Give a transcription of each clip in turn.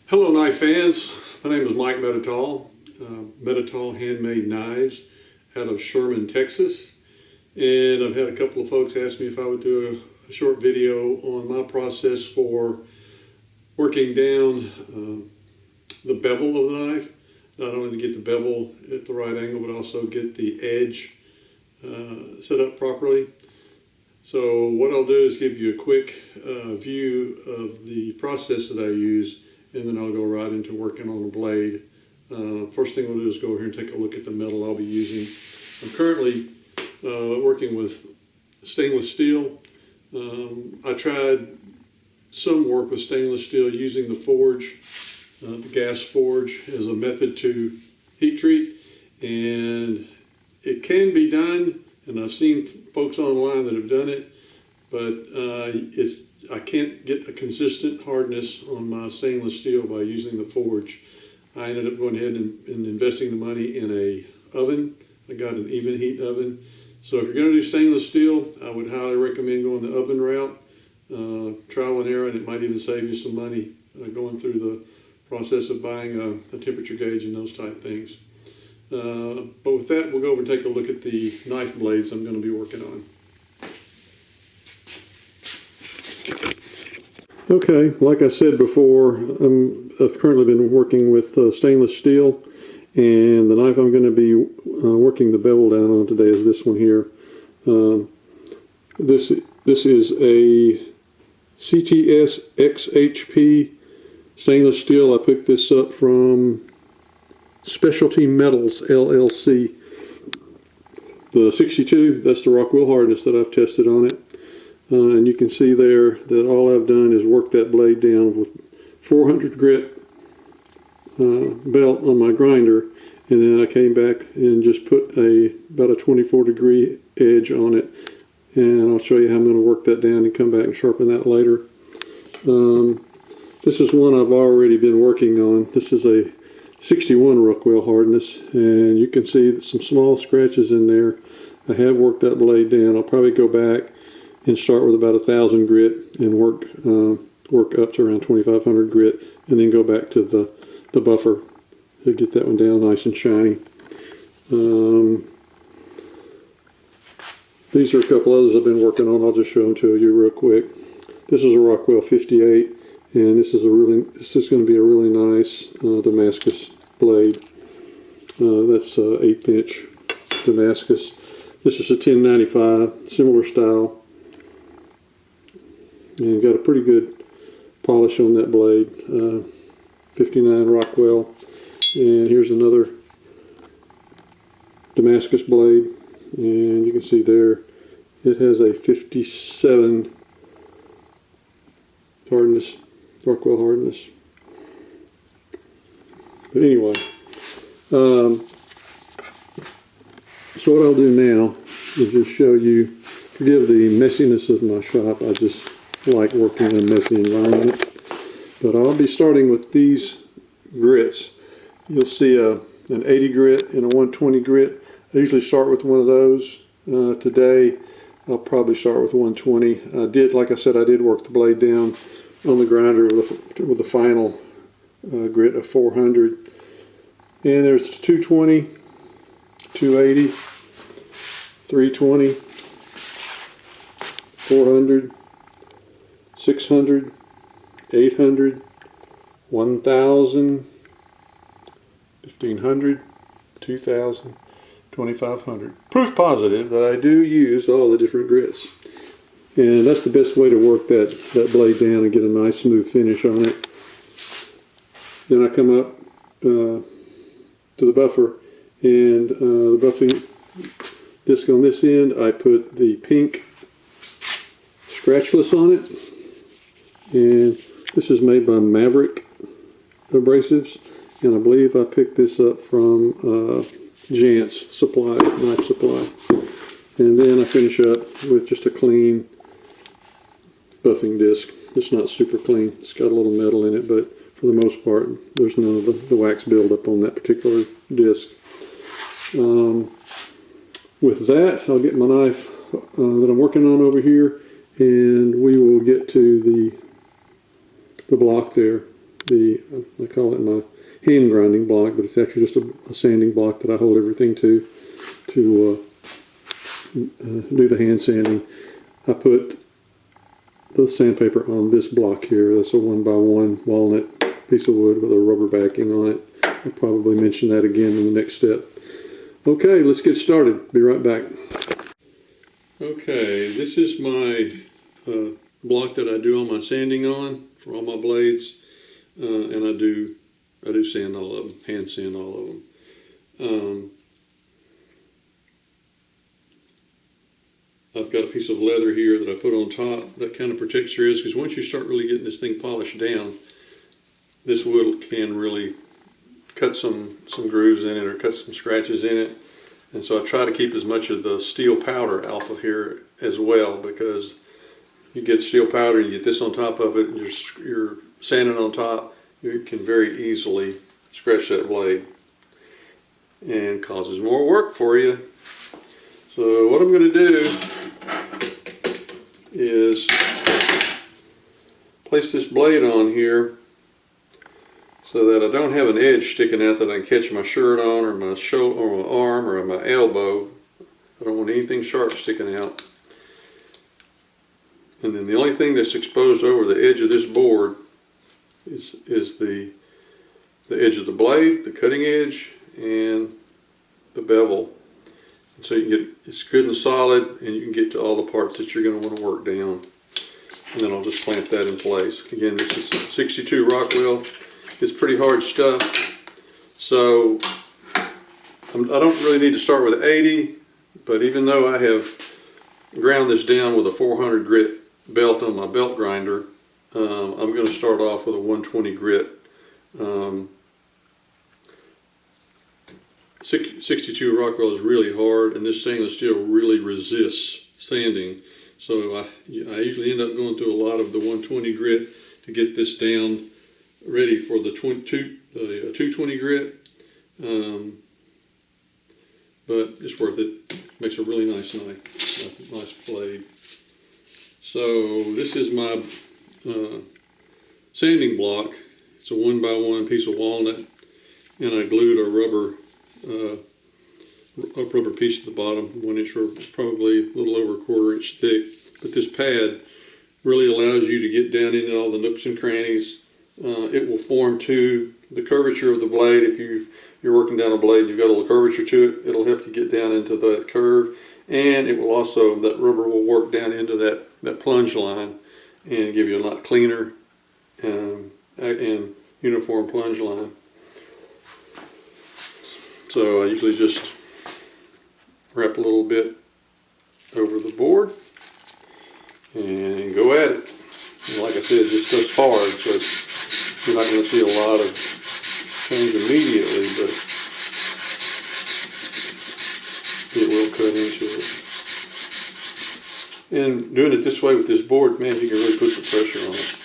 Hello knife fans, my name is Mike Meditol, Meditol Handmade Knives out of Sherman, Texas. And I've had a couple of folks ask me if I would do a short video on my process for working down the bevel of the knife. Not only to get the bevel at the right angle, but also get the edge set up properly. So what I'll do is give you a quick view of the process that I use, and then I'll go right into working on the blade. First thing we'll do is go over here and take a look at the metal I'll be using. I'm currently working with stainless steel. I tried some work with stainless steel using the forge, the gas forge, as a method to heat treat, and it can be done, and I've seen folks online that have done it, but I can't get a consistent hardness on my stainless steel by using the forge. I ended up going ahead and investing the money in a oven. I got an even heat oven. So if you're going to do stainless steel, I would highly recommend going the oven route. Trial and error, and it might even save you some money going through the process of buying a temperature gauge and those type things. But with that, we'll go over and take a look at the knife blades I'm going to be working on. Okay, like I said before, I've currently been working with stainless steel, and the knife I'm going to be working the bevel down on today is this one here. This is a CTS XHP stainless steel. I picked this up from Specialty Metals LLC. The 62, that's the Rockwell hardness that I've tested on it. And you can see there that all I've done is work that blade down with 400 grit belt on my grinder, and then I came back and just put about a 24-degree edge on it, and I'll show you how I'm going to work that down and come back and sharpen that later. This is one I've already been working on. This is a 61 Rockwell hardness, and you can see some small scratches in there. I have worked that blade down. I'll probably go back and start with about 1,000 grit and work up to around 2,500 grit, and then go back to the buffer to get that one down nice and shiny. These are a couple others I've been working on. I'll just show them to you real quick. This is a Rockwell 58, and this is going to be a really nice Damascus blade. That's 1/8 inch Damascus. This is a 1095, similar style. And got a pretty good polish on that blade. 59 Rockwell. And here's another Damascus blade. And you can see there it has a 57 hardness, Rockwell hardness. But anyway, so what I'll do now is just show you, forgive the messiness of my shop. I just like working in a messy environment. But I'll be starting with these grits. You'll see an 80 grit and a 120 grit. I usually start with one of those. Today I'll probably start with 120. Like I said, I did work the blade down on the grinder with a final grit of 400. And there's 220, 280, 320, 400, 600, 800, 1,000, 1,500, 2,000, 2,500. Proof positive that I do use all the different grits. And that's the best way to work that blade down and get a nice smooth finish on it. Then I come up to the buffer, and the buffing disc on this end, I put the pink scratchless on it. And this is made by Maverick Abrasives, and I believe I picked this up from Jant's Supply, Knife Supply. And then I finish up with just a clean buffing disc. It's not super clean. It's got a little metal in it, but for the most part, there's none of the wax buildup on that particular disc. With that, I'll get my knife that I'm working on over here, and we will get to the block there I call it my hand grinding block, but it's actually just a sanding block that I hold everything to do the hand sanding. I put the sandpaper on this block here. That's a 1x1 walnut piece of wood with a rubber backing on it. I'll probably mention that again in the next step. Okay, let's get started. Be right back. Okay, this is my block that I do all my sanding on for all my blades, and I do sand all of them, hand sand all of them. I've got a piece of leather here that I put on top that kind of protects your edge, because once you start really getting this thing polished down, this wood can really cut some grooves in it or cut some scratches in it. And so I try to keep as much of the steel powder off of here as well, because you get steel powder and you get this on top of it and you're sanding on top, you can very easily scratch that blade and causes more work for you. So what I'm going to do is place this blade on here so that I don't have an edge sticking out that I can catch my shirt on, or my shoulder, or my arm, or my elbow. I don't want anything sharp sticking out. And then the only thing that's exposed over the edge of this board is the edge of the blade, the cutting edge, and the bevel. And so you get, it's good and solid, and you can get to all the parts that you're going to want to work down. And then I'll just clamp that in place. Again, this is 62 Rockwell. It's pretty hard stuff, so I don't really need to start with 80, but even though I have ground this down with a 400 grit belt on my belt grinder, I'm going to start off with a 120 grit. 62 Rockwell is really hard, and this stainless steel really resists sanding, so I usually end up going through a lot of the 120 grit to get this down ready for the 220 grit, but it's worth it. Makes a really nice blade. So this is my sanding block. It's a 1x1 piece of walnut, and I glued a rubber piece at the bottom, 1 inch or probably a little over a 1/4 inch thick. But this pad really allows you to get down into all the nooks and crannies. It will form to the curvature of the blade. If you're working down a blade, you've got a little curvature to it, it'll help you get down into that curve. And it will also, that rubber will work down into that plunge line and give you a lot cleaner and uniform plunge line. So I usually just wrap a little bit over the board and go at it. And like I said, it just goes hard, so you're not going to see a lot of change immediately, but it will cut into it. And doing it this way with this board, man, you can really put some pressure on it.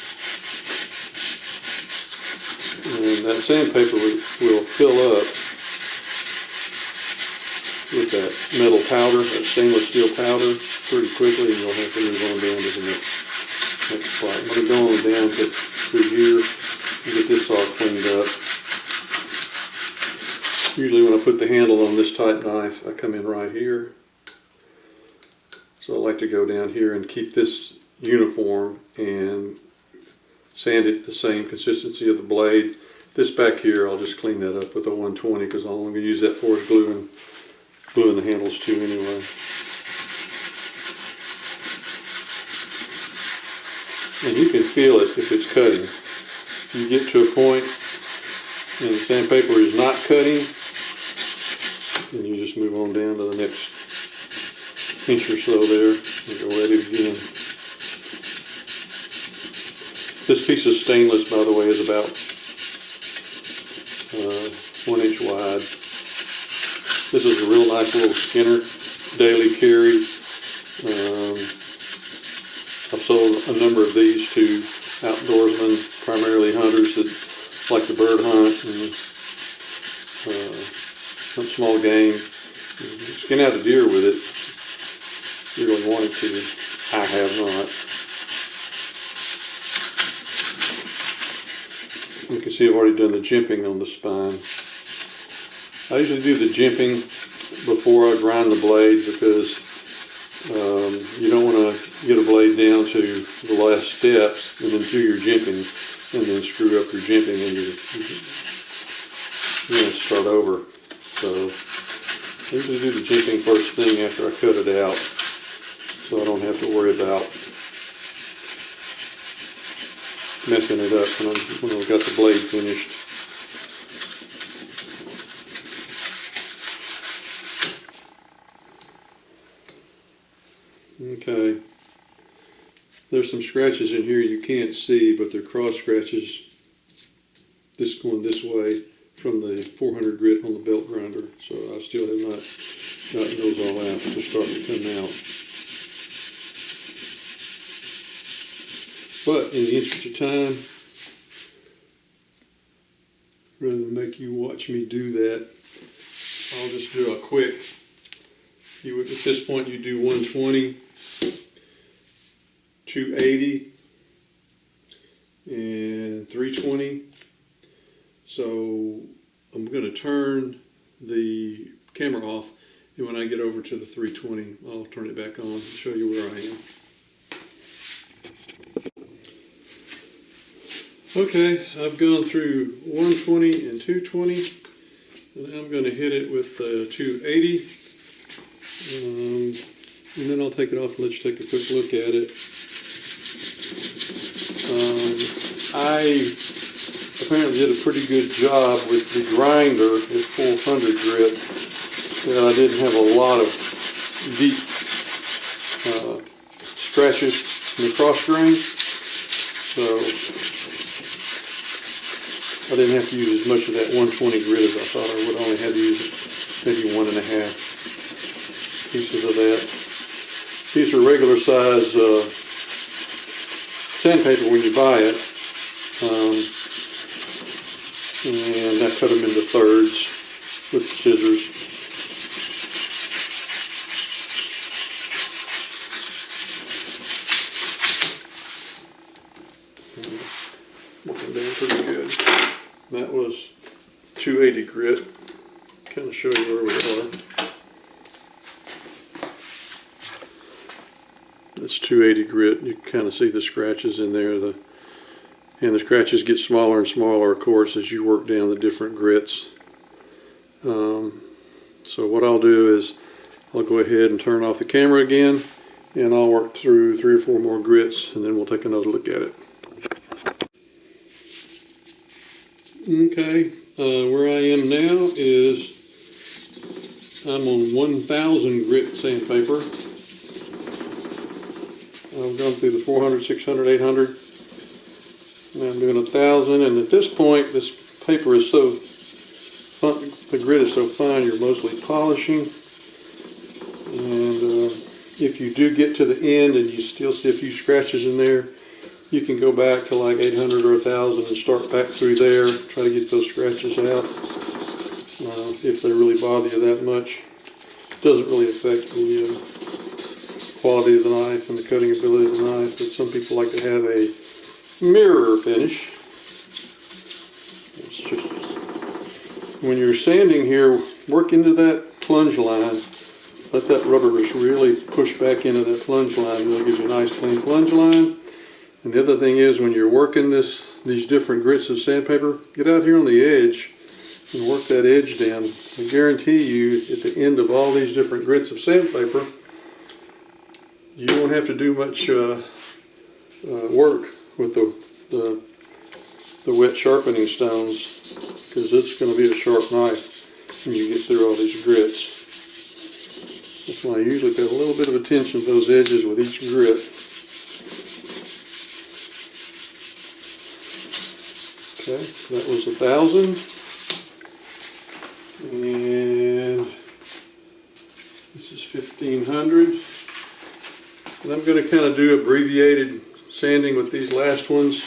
And that sandpaper will fill up with that metal powder, that stainless steel powder, pretty quickly, and you'll have to move on down to the next spot. I'm going to go on down to here and get this all cleaned up. Usually when I put the handle on this type knife, I come in right here. So I like to go down here and keep this uniform and sand it the same consistency of the blade. This back here, I'll just clean that up with a 120, because all I'm going to use that for is gluing the handles too anyway. And you can feel it if it's cutting. If you get to a point and the sandpaper is not cutting, then you just move on down to the next inch or so there and go at it again. This piece of stainless, by the way, is about 1 inch wide. This is a real nice little Skinner daily carry. I've sold a number of these to outdoorsmen, primarily hunters that like to bird hunt and hunt small game. Skin out a deer with it if you really wanted to. I have not. You can see I've already done the jimping on the spine. I usually do the jimping before I grind the blade because you don't want to get a blade down to the last steps and then do your jimping and then screw up your jimping and you're going to start over. So I usually do the jimping first thing after I cut it out so I don't have to worry about messing it up when I've got the blade finished. Okay, there's some scratches in here you can't see, but they're cross scratches going this way from the 400 grit on the belt grinder. So I still have not gotten those all out. They're starting to come out. But in the interest of time, rather than make you watch me do that, I'll just do a quick. At this point you do 120, 280, and 320. So I'm going to turn the camera off, and when I get over to the 320, I'll turn it back on and show you where I am. Okay, I've gone through 120 and 220, and I'm going to hit it with 280. And then I'll take it off and let you take a quick look at it. I apparently did a pretty good job with the grinder at 400 grit. And I didn't have a lot of deep scratches in the cross grain. So I didn't have to use as much of that 120 grit as I thought I would. I only had to use maybe 1.5 pieces of that. These are regular size sandpaper when you buy it, and I cut them into thirds with the scissors. Working down pretty good. That was 280 grit. Kind of show you where we are. That's 280 grit. You can kind of see the scratches in there. And the scratches get smaller and smaller, of course, as you work down the different grits. So what I'll do is I'll go ahead and turn off the camera again, and I'll work through 3 or 4 more grits, and then we'll take another look at it. Okay, where I am now is I'm on 1000 grit sandpaper. I've gone through the 400, 600, 800, and I'm doing 1000, and at this point this paper is so fun, the grit is so fine you're mostly polishing, and if you do get to the end and you still see a few scratches in there, you can go back to like 800 or 1000 and start back through there, try to get those scratches out if they really bother you that much. It doesn't really affect the quality of the knife and the cutting ability of the knife, but some people like to have a mirror finish. It's just, when you're sanding here, work into that plunge line. Let that rubber just really push back into that plunge line. It'll give you a nice clean plunge line. And the other thing is, when you're working these different grits of sandpaper, get out here on the edge and work that edge down. I guarantee you, at the end of all these different grits of sandpaper, you won't have to do much work with the wet sharpening stones, because it's going to be a sharp knife when you get through all these grits. That's why I usually pay a little bit of attention to those edges with each grit. Okay, that was 1000, and this is 1500. And I'm going to kind of do abbreviated sanding with these last ones,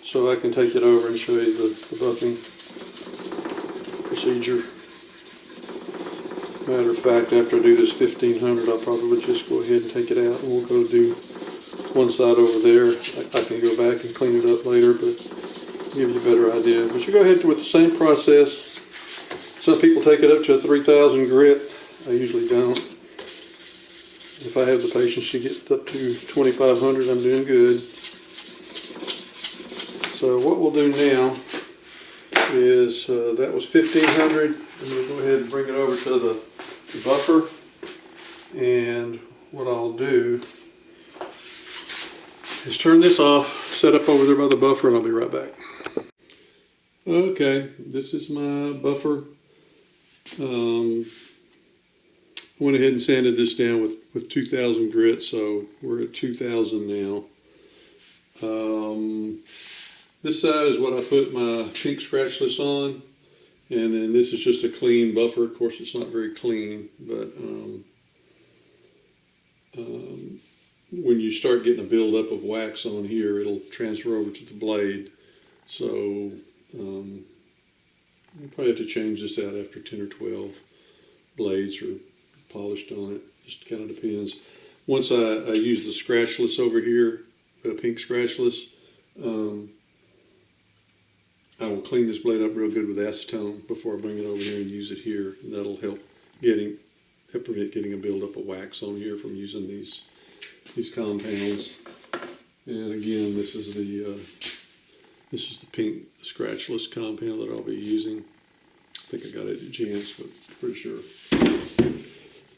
so I can take it over and show you the buffing procedure. Matter of fact, after I do this 1500, I'll probably just go ahead and take it out, and we'll go do one side over there. I can go back and clean it up later, but give you a better idea. But you go ahead with the same process. Some people take it up to a 3,000 grit. I usually don't. If I have the patience to get up to 2,500, I'm doing good. So what we'll do now is, that was 1,500. I'm going to go ahead and bring it over to the buffer. And what I'll do is turn this off, set up over there by the buffer, and I'll be right back. Okay, this is my buffer. I went ahead and sanded this down with 2,000 grit, so we're at 2,000 now. This side is what I put my pink scratchless on, and then this is just a clean buffer. Of course, it's not very clean, but when you start getting a buildup of wax on here, it'll transfer over to the blade. So you probably have to change this out after 10 or 12 blades are polished on it. Just kind of depends. Once I use the scratchless over here, the pink scratchless, I will clean this blade up real good with acetone before I bring it over here and use it here. And that'll help prevent getting a buildup of wax on here from using these compounds. And again, this is the pink scratchless compound that I'll be using. I think I got it at Jan's, but pretty sure.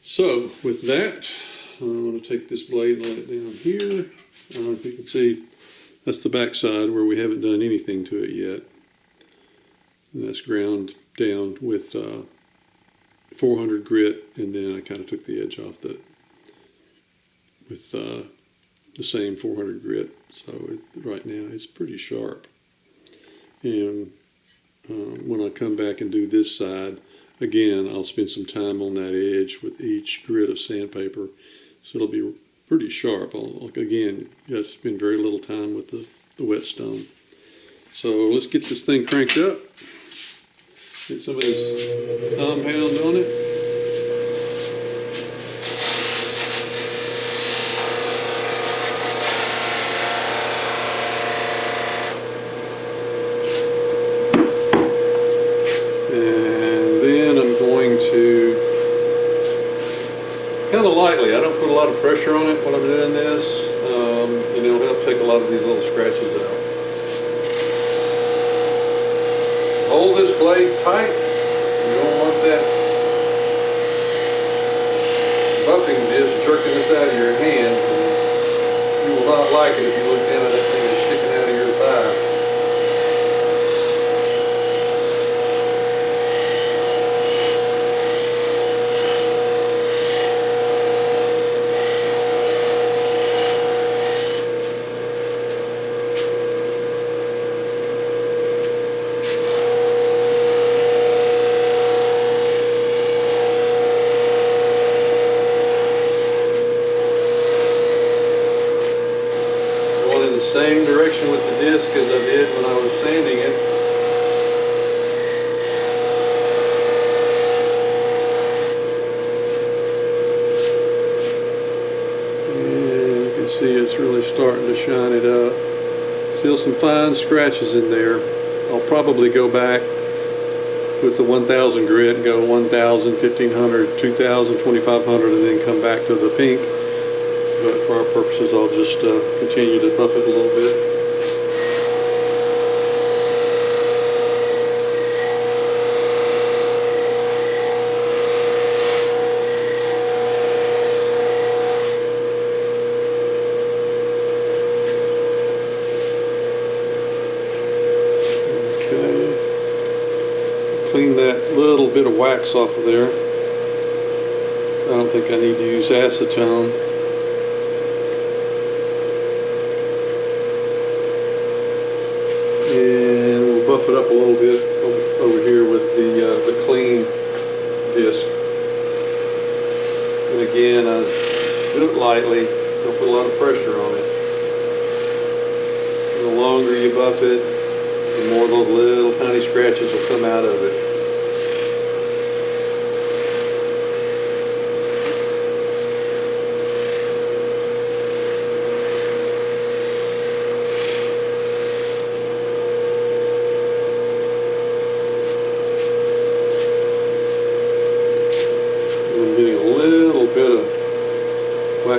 So with that, I'm going to take this blade and let it down here. I don't know if you can see, that's the back side where we haven't done anything to it yet. And that's ground down with 400 grit, and then I kind of took the edge off with the same 400 grit. So right now it's pretty sharp. And when I come back and do this side, again, I'll spend some time on that edge with each grit of sandpaper. So it'll be pretty sharp. Again, you have to spend very little time with the whetstone. So let's get this thing cranked up. Get some of this compound on it. And then I'm going to, kind of lightly, I don't put a lot of pressure on it when I'm doing this, and it'll help take a lot of these little scratches out. Hold this blade tight. You don't want that buffing disc jerking this out of your hand. You will not like it if you look down at that thing that's sticking out of your thigh. Same direction with the disc as I did when I was sanding it. And you can see it's really starting to shine it up. Still some fine scratches in there. I'll probably go back with the 1,000 grit and go 1,000, 1,500, 2,000, 2,500, and then come back to the pink. But for our purposes, I'll just continue to buff it a little bit. Okay. Clean that little bit of wax off of there. I don't think I need to use acetone. And we'll buff it up a little bit over here with the clean disc. And again, I do it lightly, don't put a lot of pressure on it. And the longer you buff it, the more those little tiny scratches will come out of it.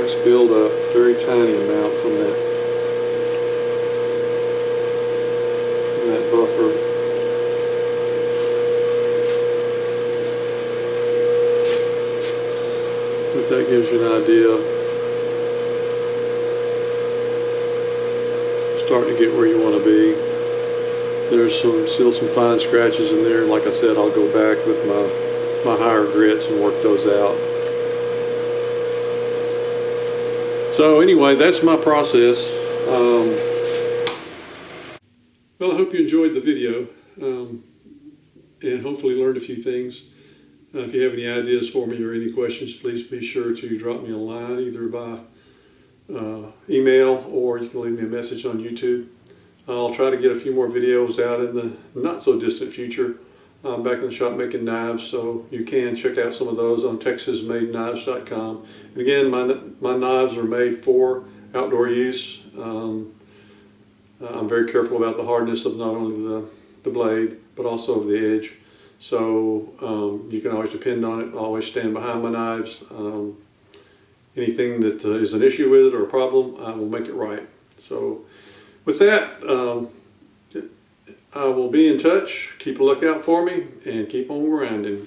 wax buildup, very tiny amount from that buffer. But that gives you an idea. Starting to get where you want to be. There's still some fine scratches in there. Like I said, I'll go back with my higher grits and work those out. So anyway, that's my process. Well, I hope you enjoyed the video and hopefully learned a few things. If you have any ideas for me or any questions, please be sure to drop me a line either by email, or you can leave me a message on YouTube. I'll try to get a few more videos out in the not so distant future. I'm back in the shop making knives, so you can check out some of those on texasmadeknives.com. And again, my knives are made for outdoor use. I'm very careful about the hardness of not only the blade, but also of the edge. So you can always depend on it. I always stand behind my knives. Anything that is an issue with it or a problem, I will make it right. So with that, I will be in touch. Keep a lookout for me and keep on grinding.